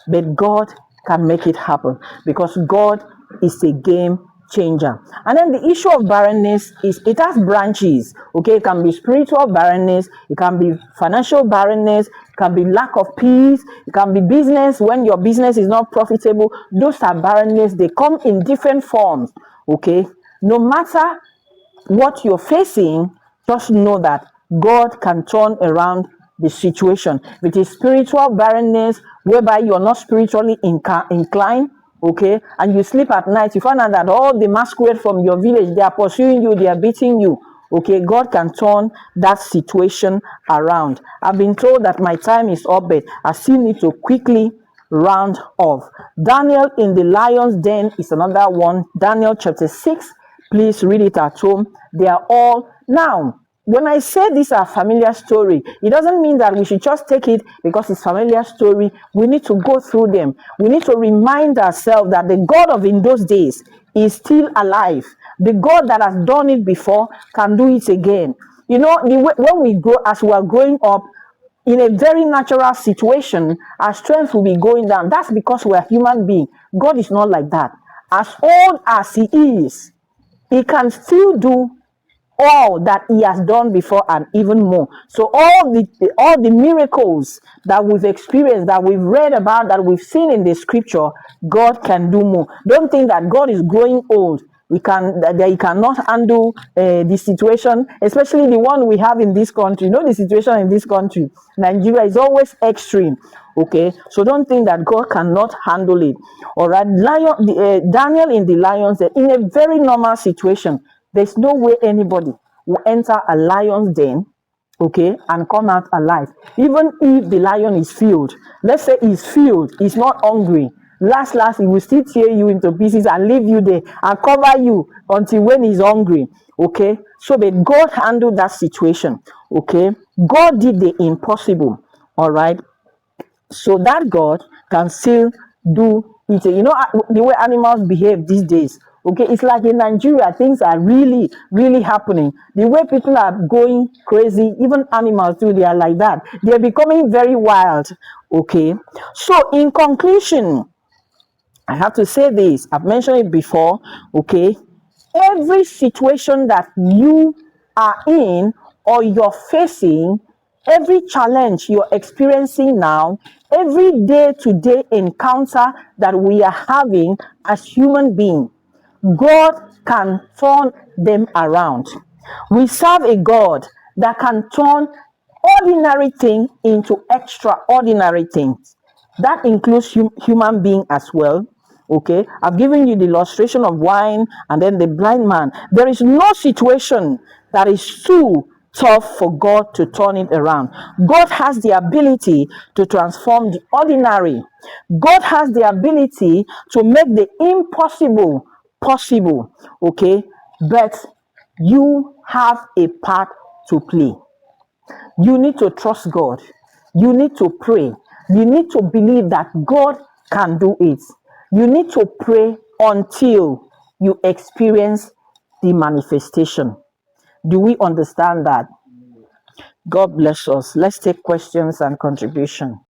but God can make it happen because God is a game changer. And then the issue of barrenness is it has branches. Okay, it can be spiritual barrenness, it can be financial barrenness, it can be lack of peace, it can be business when your business is not profitable. Those are barrenness. They come in different forms. Okay, no matter what you're facing, just know that God can turn around the situation. If it is spiritual barrenness, whereby you're not spiritually inclined, okay, and you sleep at night, you find out that all the masquerade from your village, they are pursuing you, they are beating you. Okay, God can turn that situation around. I've been told that my time is up, but I still need to quickly round off. Daniel in the lion's den is another one. Daniel chapter 6. Please read it at home. They are all now. When I say these are familiar story, it doesn't mean that we should just take it because it's familiar story. We need to go through them. We need to remind ourselves that the God of in those days is still alive. The God that has done it before can do it again. You know, when we grow, as we are growing up, in a very natural situation, our strength will be going down. That's because we are human beings. God is not like that. As old as He is, He can still do all that He has done before and even more. So all the miracles that we've experienced, that we've read about, that we've seen in the scripture, God can do more. Don't think that God is growing old. That He cannot handle the situation, especially the one we have in this country. You know, the situation in this country, Nigeria, is always extreme. Okay, so don't think that God cannot handle it. All right, Daniel in the lions, in a very normal situation, there's no way anybody will enter a lion's den, okay, and come out alive. Even if the lion is filled, let's say he's filled, he's not hungry. Last, he will still tear you into pieces and leave you there and cover you until when he's hungry. Okay, so but God handled that situation. Okay, God did the impossible. All right, so that God can still do it. You know, the way animals behave these days. Okay, it's like in Nigeria, things are really, really happening. The way people are going crazy, even animals too, they are like that. They're becoming very wild. Okay, so in conclusion, I have to say this. I've mentioned it before. Okay, every situation that you are in or you're facing, every challenge you're experiencing now, every day-to-day encounter that we are having as human beings, God can turn them around. We serve a God that can turn ordinary things into extraordinary things. That includes human being as well. Okay, I've given you the illustration of wine and then the blind man. There is no situation that is too tough for God to turn it around. God has the ability to transform the ordinary. God has the ability to make the impossible possible. Okay, but you have a part to play. You need to trust God. You need to pray. You need to believe that God can do it. You need to pray until you experience the manifestation. Do we understand that? God bless us. Let's take questions and contribution.